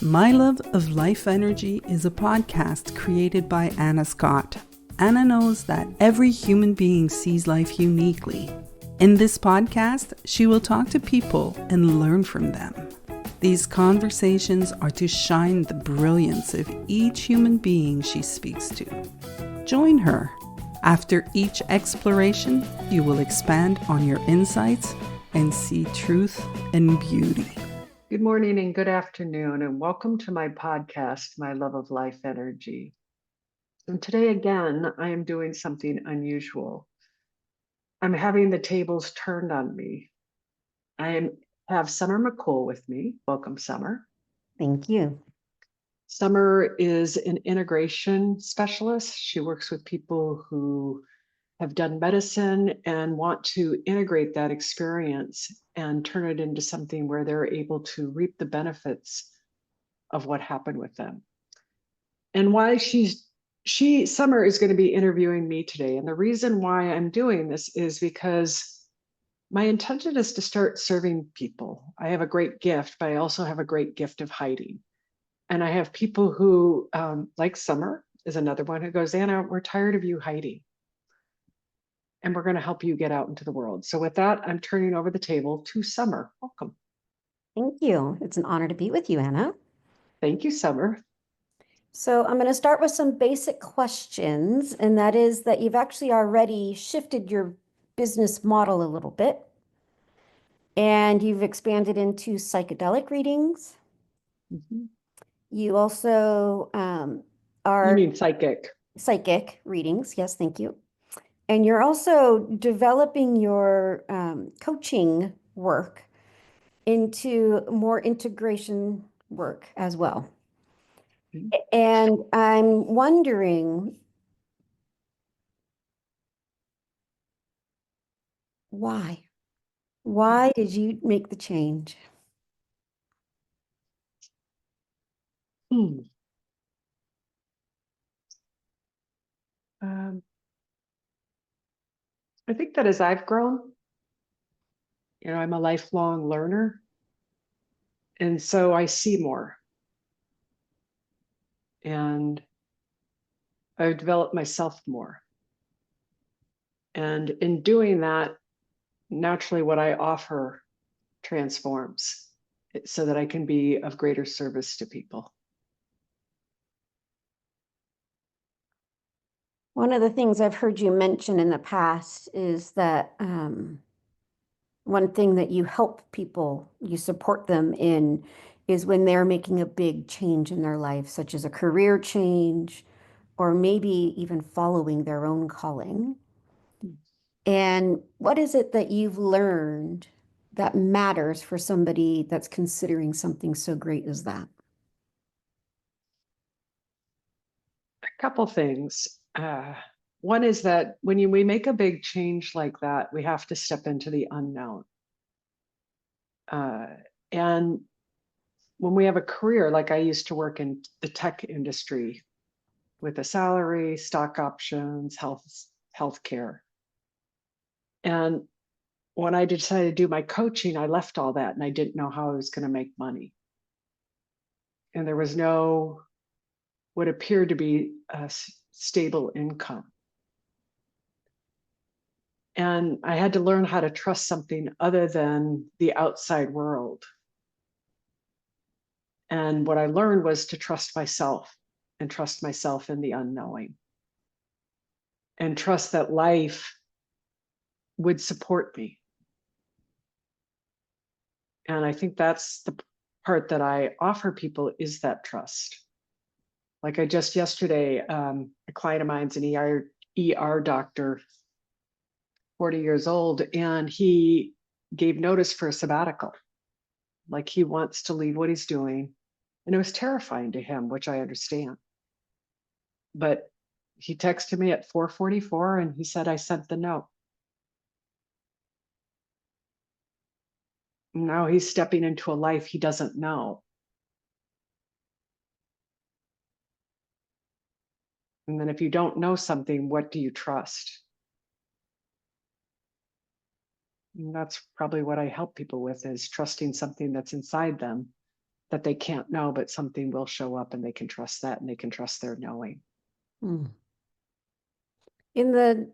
My Love of Life Energy is a podcast created by Anna Scott. Anna knows that every human being sees life uniquely. In this podcast, she will talk to people and learn from them. These conversations are to shine the brilliance of each human being she speaks to. Join her. After each exploration, you will expand on your insights and see truth and beauty. Good morning and good afternoon, and welcome to my podcast, My Love of Life Energy. And today again, I am doing something unusual. I'm having the tables turned on me. I have Summer MacCool with me. Welcome, Summer. Thank you. Summer is an integration specialist. She works with people who have done medicine and want to integrate that experience and turn it into something where they're able to reap the benefits of what happened with them. And why Summer is going to be interviewing me today. And the reason why I'm doing this is because my intention is to start serving people. I have a great gift, but I also have a great gift of hiding. And I have people who, like Summer is another one who goes, Anna, we're tired of you hiding. And we're going to help you get out into the world. So with that, I'm turning over the table to Summer. Welcome. Thank you. It's an honor to be with you, Anna. Thank you, Summer. So I'm going to start with some basic questions, and that is that you've actually already shifted your business model a little bit, and you've expanded into psychedelic readings. Mm-hmm. You also are... You mean psychic. Psychic readings, yes, thank you. And you're also developing your coaching work into more integration work as well. Mm-hmm. And I'm wondering why? Why did you make the change? I think that as I've grown, I'm a lifelong learner. And so I see more. And I've developed myself more. And in doing that, naturally what I offer transforms so that I can be of greater service to people. One of the things I've heard you mention in the past is that one thing that you help people, you support them in, is when they're making a big change in their life, such as a career change, or maybe even following their own calling. And what is it that you've learned that matters for somebody that's considering something so great as that? A couple things. One is that when we make a big change like that, we have to step into the unknown. And when we have a career, like I used to work in the tech industry with a salary, stock options, healthcare. And when I decided to do my coaching, I left all that and I didn't know how I was going to make money. And there was no what appeared to be a stable income. And I had to learn how to trust something other than the outside world. And what I learned was to trust myself and trust myself in the unknowing. And trust that life would support me. And I think that's the part that I offer people is that trust. Like I just yesterday, a client of mine's an ER doctor, 40 years old, and he gave notice for a sabbatical. Like he wants to leave what he's doing. And it was terrifying to him, which I understand. But he texted me at 4:44 and he said, I sent the note. Now he's stepping into a life he doesn't know. And then if you don't know something, what do you trust? And that's probably what I help people with, is trusting something that's inside them that they can't know, but something will show up and they can trust that and they can trust their knowing. In the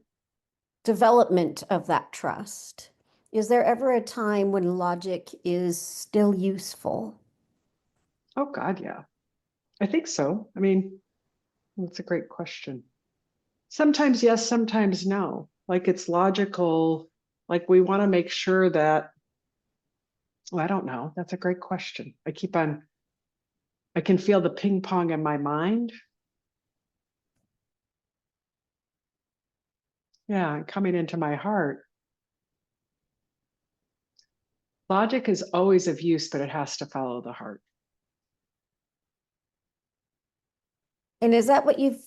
development of that trust, is there ever a time when logic is still useful? Oh God, yeah. I think so. I mean, that's a great question. Sometimes yes, sometimes no. Like it's logical. Like we want to make sure that, well, I don't know. That's a great question. I can feel the ping pong in my mind. Yeah, coming into my heart. Logic is always of use, but it has to follow the heart. And is that what you've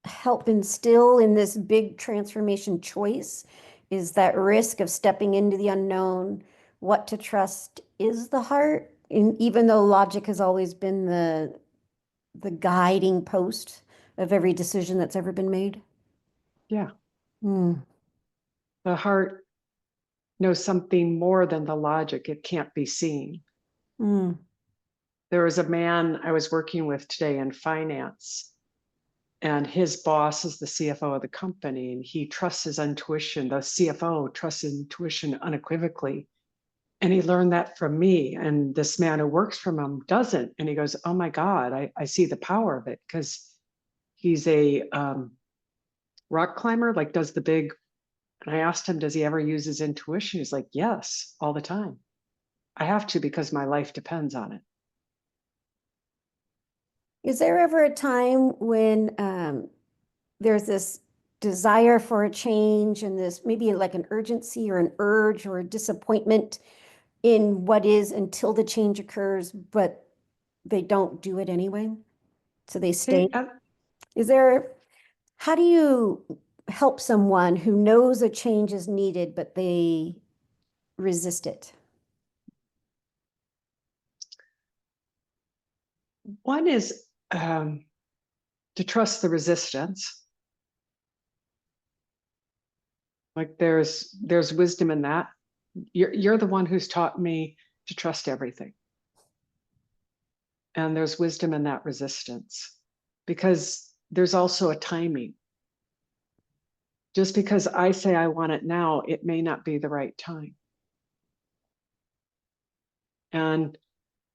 helped instill in this big transformation choice? Is that risk of stepping into the unknown? What to trust is the heart, and even though logic has always been the guiding post of every decision that's ever been made? Yeah. Mm. The heart knows something more than the logic. It can't be seen. Mm. There was a man I was working with today in finance, and his boss is the CFO of the company, and he trusts his intuition. The CFO trusts his intuition unequivocally. And he learned that from me. And this man who works for him doesn't. And he goes, oh my God, I see the power of it, because he's a rock climber, like does the big, and I asked him, does he ever use his intuition? He's like, yes, all the time. I have to because my life depends on it. Is there ever a time when there's this desire for a change and this maybe like an urgency or an urge or a disappointment in what is until the change occurs, but they don't do it anyway? So they stay. Is there, how do you help someone who knows a change is needed, but they resist it? One is to trust the resistance. Like there's wisdom in that. You're the one who's taught me to trust everything. And there's wisdom in that resistance, because there's also a timing. Just because I say I want it now, it may not be the right time. And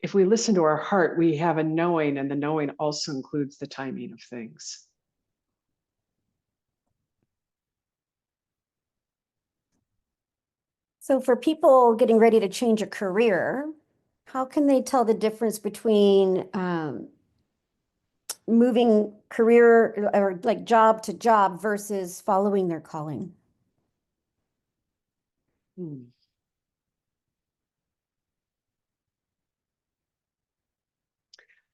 if we listen to our heart, we have a knowing, and the knowing also includes the timing of things. So for people getting ready to change a career, how can they tell the difference between moving career or like job to job versus following their calling?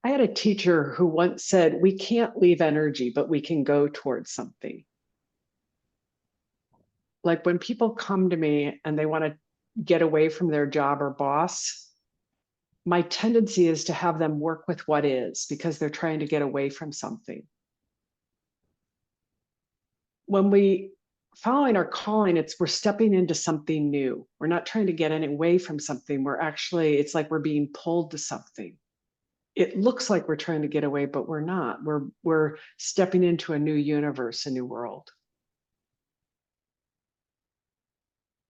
I had a teacher who once said, we can't leave energy, but we can go towards something. Like when people come to me and they want to get away from their job or boss, my tendency is to have them work with what is, because they're trying to get away from something. When we following our calling, we're stepping into something new. We're not trying to get any away from something. We're actually, it's like we're being pulled to something. It looks like we're trying to get away, but we're not. We're stepping into a new universe, a new world.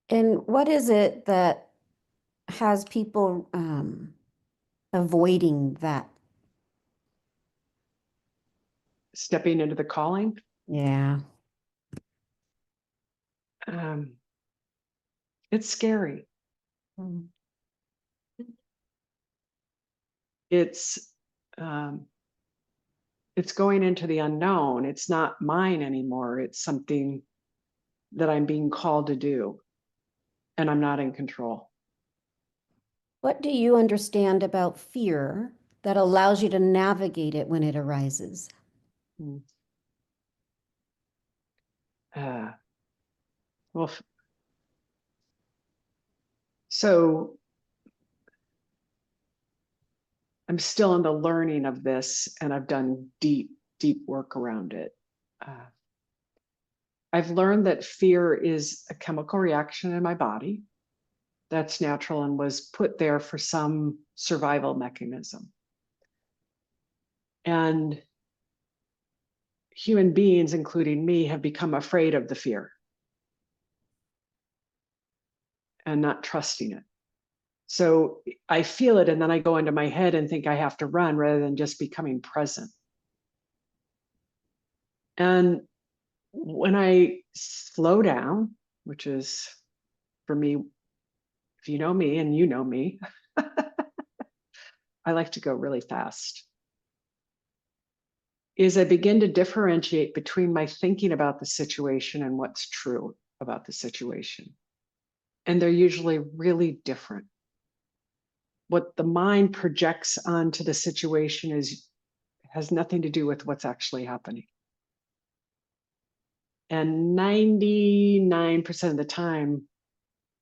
And what is it that has people avoiding that? Stepping into the calling. Yeah. It's scary. Mm. It's going into the unknown. It's not mine anymore. It's something that I'm being called to do, and I'm not in control. What do you understand about fear that allows you to navigate it when it arises? Well, so I'm still in the learning of this, and I've done deep work around it. I've learned that fear is a chemical reaction in my body. that's natural and was put there for some survival mechanism. And human beings, including me, have become afraid of the fear and not trusting it. So I feel it, and then I go into my head and think I have to run rather than just becoming present. And when I slow down, which is for me, if you know me and you know me, I like to go really fast, is I begin to differentiate between my thinking about the situation and what's true about the situation. And they're usually really different. What the mind projects onto the situation has nothing to do with what's actually happening. And 99% of the time,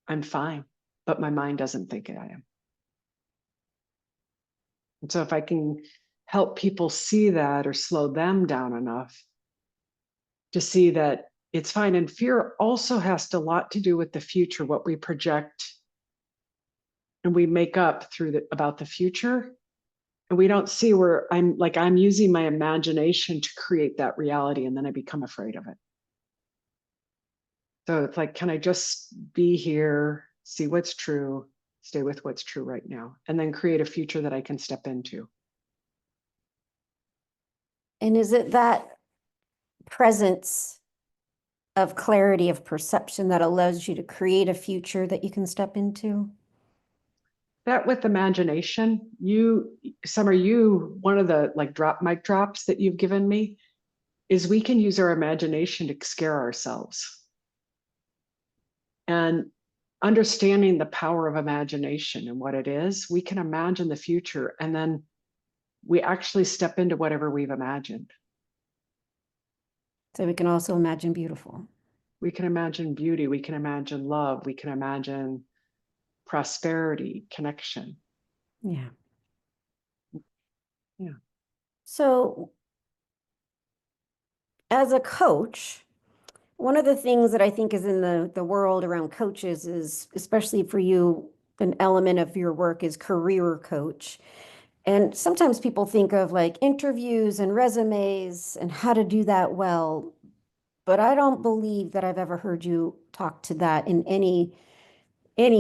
I'm fine, but my mind doesn't think I am. And so if I can help people see that or slow them down enough to see that it's fine. And fear also has a lot to do with the future, what we project and we make up about the future. And we don't see where I'm using my imagination to create that reality, and then I become afraid of it. So it's like, can I just be here, see what's true, stay with what's true right now, and then create a future that I can step into? And is it that presence of clarity of perception that allows you to create a future that you can step into? That with imagination, Summer, one of the like mic drops that you've given me is we can use our imagination to scare ourselves. And understanding the power of imagination and what it is, we can imagine the future, and then we actually step into whatever we've imagined. So we can also imagine beautiful. We can imagine beauty, we can imagine love, we can imagine prosperity, connection. Yeah. Yeah. So as a coach, one of the things that I think is in the world around coaches is, especially for you, an element of your work is career coach. And sometimes people think of like interviews and resumes and how to do that well. But I don't believe that I've ever heard you talk to that in any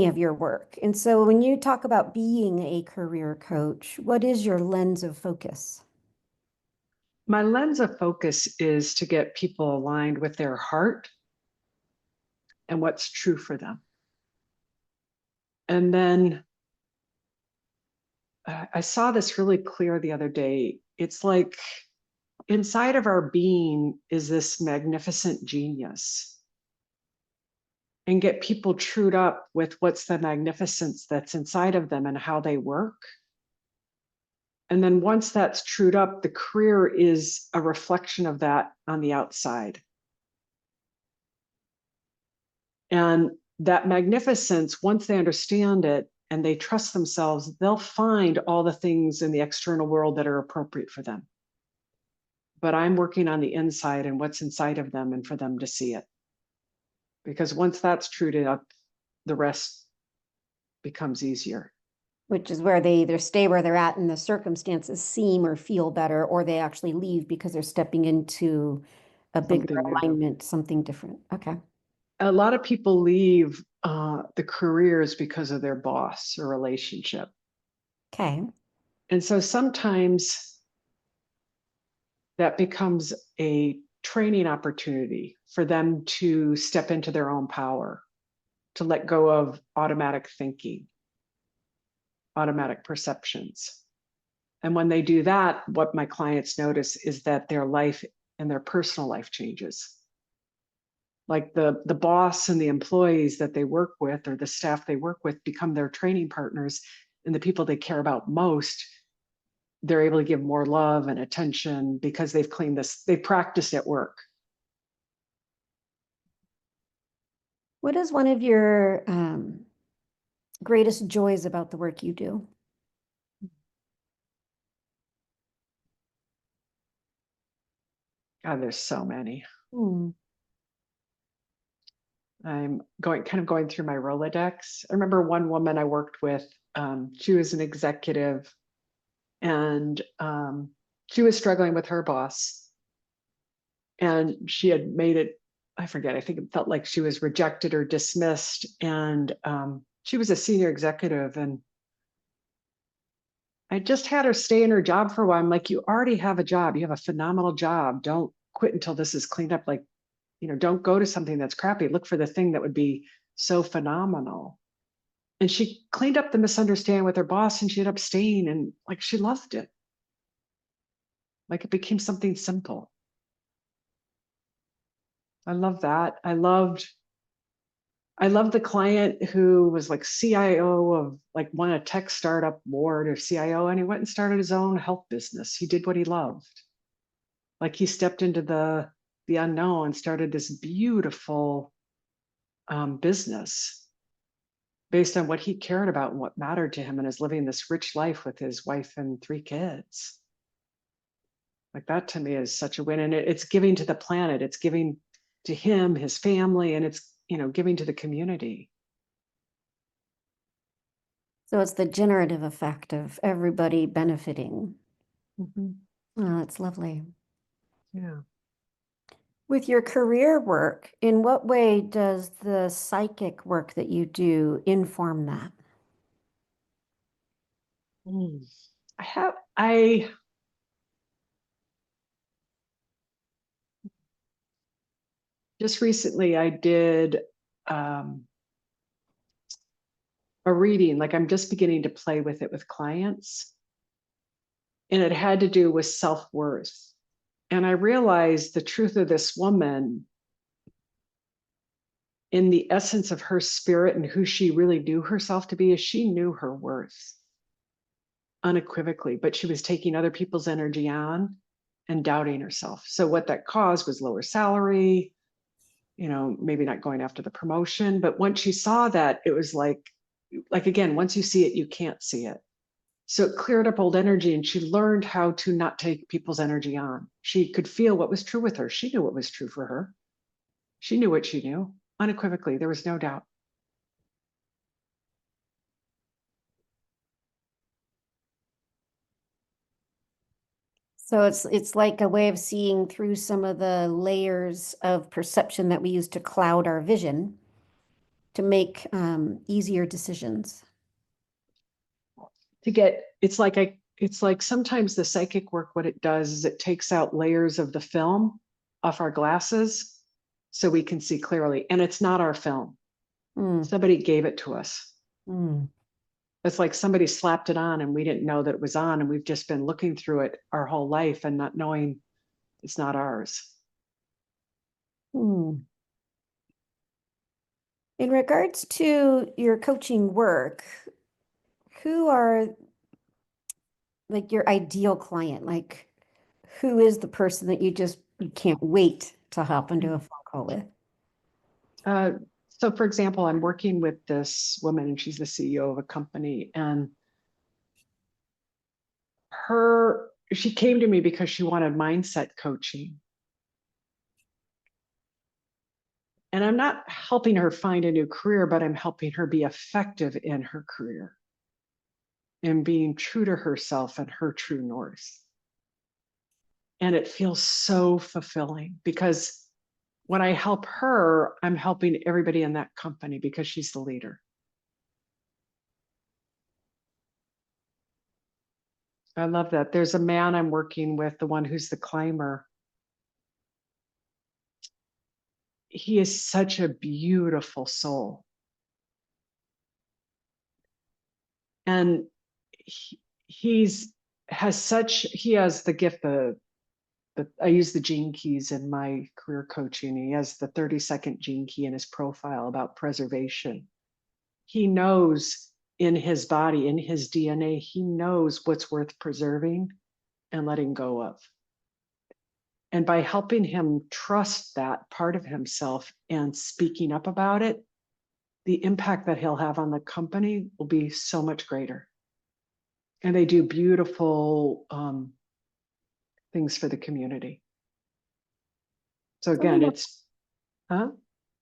of your work. And so when you talk about being a career coach, what is your lens of focus? My lens of focus is to get people aligned with their heart and what's true for them. And then I saw this really clear the other day. It's like inside of our being is this magnificent genius, and get people trued up with what's the magnificence that's inside of them and how they work. And then once that's trued up, the career is a reflection of that on the outside. And that magnificence, once they understand it and they trust themselves, they'll find all the things in the external world that are appropriate for them. But I'm working on the inside and what's inside of them, and for them to see it. Because once that's trued up, the rest becomes easier. Which is where they either stay where they're at and the circumstances seem or feel better, or they actually leave because they're stepping into a bigger Something new. alignment, something different. Okay. A lot of people leave the careers because of their boss or relationship. Okay. And so sometimes that becomes a training opportunity for them to step into their own power, to let go of automatic thinking, automatic perceptions. And when they do that, what my clients notice is that their life and their personal life changes. Like the boss and the employees that they work with, or the staff they work with, become their training partners, and the people they care about most, they're able to give more love and attention because they've practiced at work. What is one of your greatest joys about the work you do? God, there's so many. I'm going through my Rolodex. I remember one woman I worked with, she was an executive, and she was struggling with her boss. And she had made it, I forget, I think it felt like she was rejected or dismissed. And she was a senior executive, and I just had her stay in her job for a while. I'm like, you already have a job. You have a phenomenal job. Don't quit until this is cleaned up. Like, don't go to something that's crappy. Look for the thing that would be so phenomenal. And she cleaned up the misunderstanding with her boss, and she ended up staying, and like she loved it. Like it became something simple. I love that. I loved the client who was like CIO of like won a tech startup award or CIO, and he went and started his own health business. He did what he loved. Like he stepped into the unknown and started this beautiful business based on what he cared about and what mattered to him, and is living this rich life with his wife and 3 kids. Like that to me is such a win. And it's giving to the planet, it's giving to him, his family, and it's, giving to the community. So it's the generative effect of everybody benefiting. Mm-hmm. Oh, that's lovely. Yeah. With your career work, in what way does the psychic work that you do inform that? I just recently I did a reading, like I'm just beginning to play with it with clients. And it had to do with self-worth. And I realized the truth of this woman, in the essence of her spirit and who she really knew herself to be, is she knew her worth unequivocally, but she was taking other people's energy on and doubting herself. So what that caused was lower salary, maybe not going after the promotion. But once she saw that, it was like again, once you see it, you can't see it. So it cleared up old energy, and she learned how to not take people's energy on. She could feel what was true with her. She knew what was true for her. She knew what she knew unequivocally. There was no doubt. So it's like a way of seeing through some of the layers of perception that we use to cloud our vision to make easier decisions. It's like sometimes the psychic work, what it does is it takes out layers of the film off our glasses so we can see clearly. And it's not our film. Somebody gave it to us. It's like somebody slapped it on and we didn't know that it was on, and we've just been looking through it our whole life and not knowing it's not ours. In regards to your coaching work, who are like your ideal client? Like, who is the person that you can't wait to hop into a phone call with? So for example, I'm working with this woman, and she's the CEO of a company, and she came to me because she wanted mindset coaching. And I'm not helping her find a new career, but I'm helping her be effective in her career and being true to herself and her true north. And it feels so fulfilling, because when I help her, I'm helping everybody in that company because she's the leader. I love that. There's a man I'm working with, the one who's the climber. He is such a beautiful soul. And he has the gift, I use the gene keys in my career coaching. He has the 32nd gene key in his profile about preservation. He knows in his body, in his DNA, he knows what's worth preserving and letting go of. And by helping him trust that part of himself and speaking up about it, the impact that he'll have on the company will be so much greater. And they do beautiful things for the community. So again, Go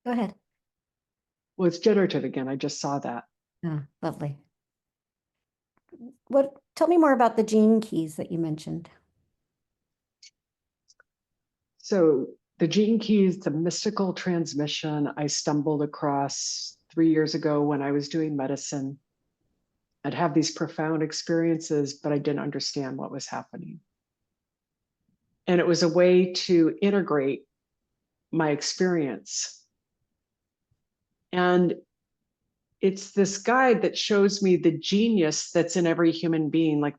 ahead. Well, it's generative again. I just saw that. Oh, lovely. Tell me more about the gene keys that you mentioned. So the gene keys, the mystical transmission I stumbled across 3 years ago when I was doing medicine. I'd have these profound experiences, but I didn't understand what was happening. And it was a way to integrate my experience. And it's this guide that shows me the genius that's in every human being. Like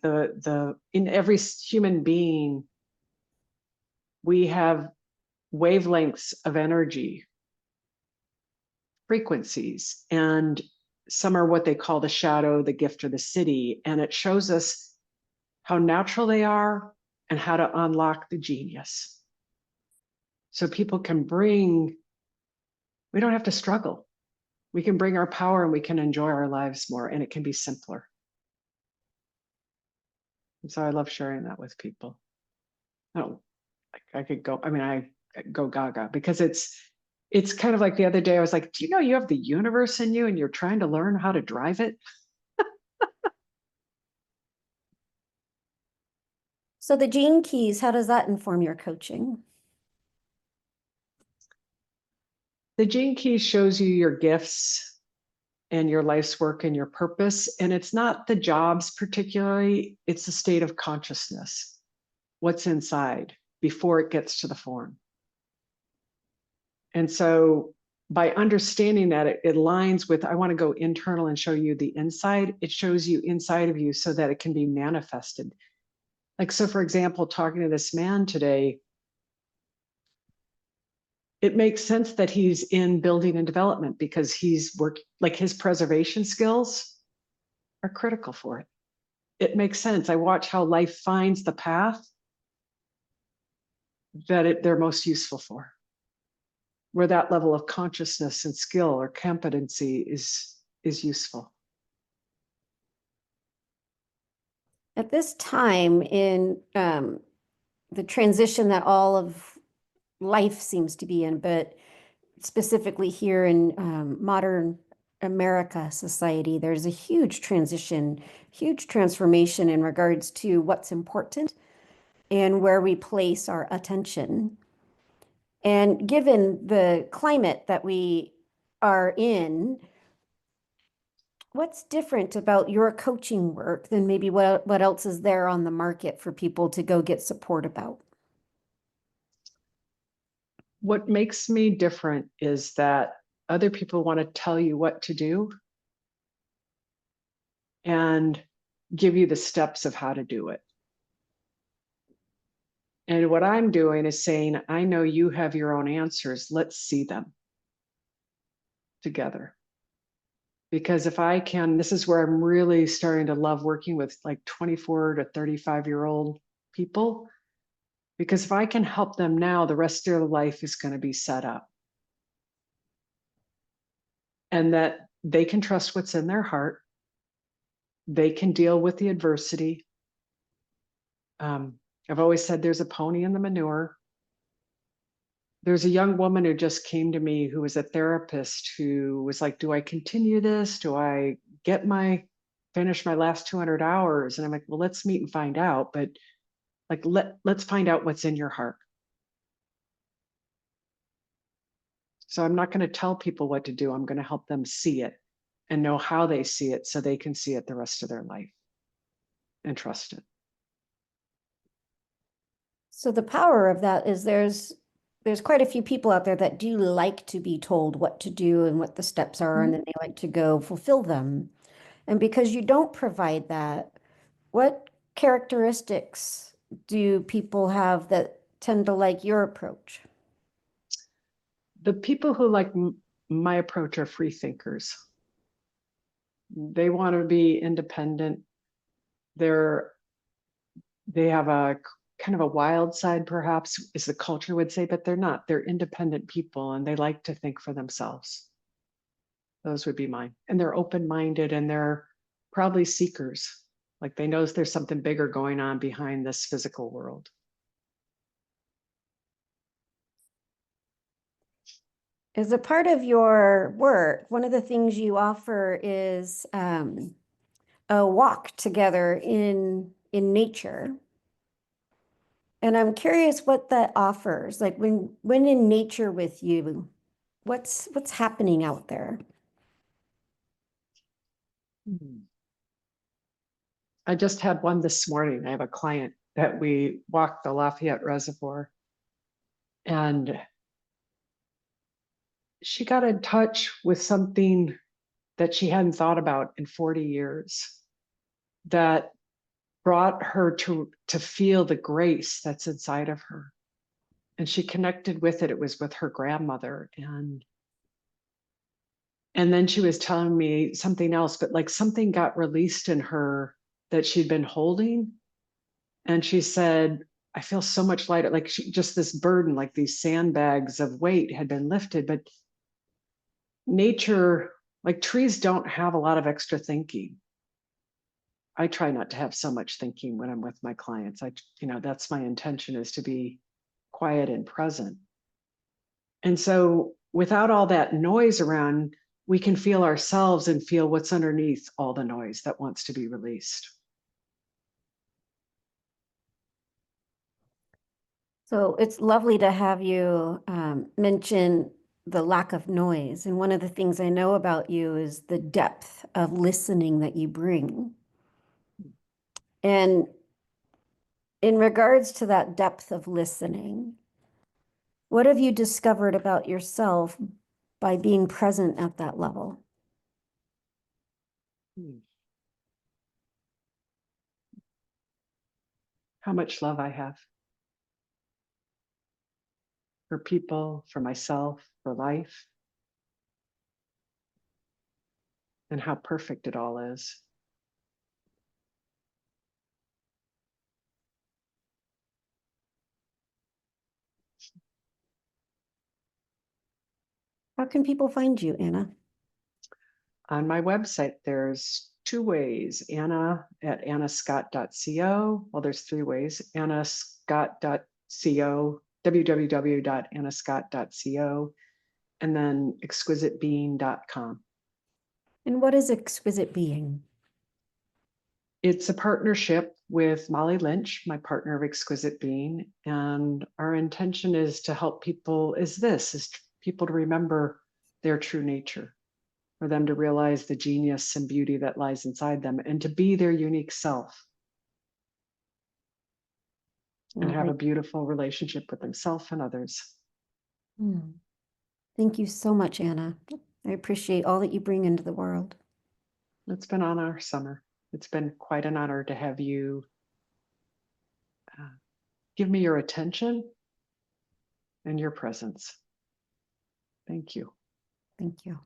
in every human being, we have wavelengths of energy, frequencies, and some are what they call the shadow, the gift, or the city. And it shows us how natural they are and how to unlock the genius. So people can we don't have to struggle. We can bring our power and we can enjoy our lives more, and it can be simpler. And so I love sharing that with people. Oh, I could go, I go gaga because it's kind of like the other day, I was like, do you know you have the universe in you and you're trying to learn how to drive it? So the gene keys, how does that inform your coaching? The gene key shows you your gifts and your life's work and your purpose. And it's not the jobs particularly, it's the state of consciousness, what's inside before it gets to the form. And so by understanding that, it aligns with, I want to go internal and show you the inside. It shows you inside of you so that it can be manifested. Like, so for example, talking to this man today, it makes sense that he's in building and development because he's like his preservation skills are critical for it. It makes sense. I watch how life finds the path that they're most useful for, where that level of consciousness and skill or competency is useful. At this time in the transition that all of life seems to be in, but specifically here in modern America society, there's a huge transition, huge transformation in regards to what's important and where we place our attention. And given the climate that we are in, what's different about your coaching work than maybe what else is there on the market for people to go get support about? What makes me different is that other people want to tell you what to do and give you the steps of how to do it. And what I'm doing is saying, I know you have your own answers. Let's see them together. Because if I can, this is where I'm really starting to love working with like 24 to 35-year-old people. Because if I can help them now, the rest of their life is going to be set up. And that they can trust what's in their heart. They can deal with the adversity. I've always said there's a pony in the manure. There's a young woman who just came to me who was a therapist who was like, do I continue this? Do I finish my last 200 hours? And I'm like, well, let's meet and find out. But like, let's find out what's in your heart. So I'm not going to tell people what to do. I'm going to help them see it and know how they see it so they can see it the rest of their life and trust it. So the power of that is there's quite a few people out there that do like to be told what to do and what the steps are, and then they like to go fulfill them. And because you don't provide that, what characteristics do people have that tend to like your approach? The people who like my approach are free thinkers. They want to be independent. They have a kind of a wild side, perhaps, as the culture would say, but they're not. They're independent people and they like to think for themselves. Those would be mine. And they're open-minded and they're probably seekers. Like they know there's something bigger going on behind this physical world. As a part of your work, one of the things you offer is a walk together in nature. And I'm curious what that offers. Like when in nature with you, what's happening out there? I just had one this morning. I have a client that we walked the Lafayette Reservoir, and she got in touch with something that she hadn't thought about in 40 years that brought her to feel the grace that's inside of her. And she connected with it. It was with her grandmother. And then she was telling me something else, but like something got released in her that she'd been holding. And she said, I feel so much lighter, like just this burden, like these sandbags of weight had been lifted. But nature, like trees, don't have a lot of extra thinking. I try not to have so much thinking when I'm with my clients. That's my intention, is to be quiet and present. And so without all that noise around, we can feel ourselves and feel what's underneath all the noise that wants to be released. So it's lovely to have you mention the lack of noise. And one of the things I know about you is the depth of listening that you bring. And in regards to that depth of listening, what have you discovered about yourself by being present at that level? How much love I have for people, for myself, for life, and how perfect it all is. How can people find you, Anna? On my website, there's 2 ways. Anna at annascott.co. Well, there's 3 ways. annascott.co, www.annascott.co, and then exquisitebeing.com. And what is Exquisite Being? It's a partnership with Molly Lynch, my partner of Exquisite Being. And our intention is to help people, is people to remember their true nature, for them to realize the genius and beauty that lies inside them, and to be their unique self and have a beautiful relationship with themselves and others. Thank you so much, Anna. I appreciate all that you bring into the world. It's been on our summer. It's been quite an honor to have you give me your attention and your presence. Thank you. Thank you.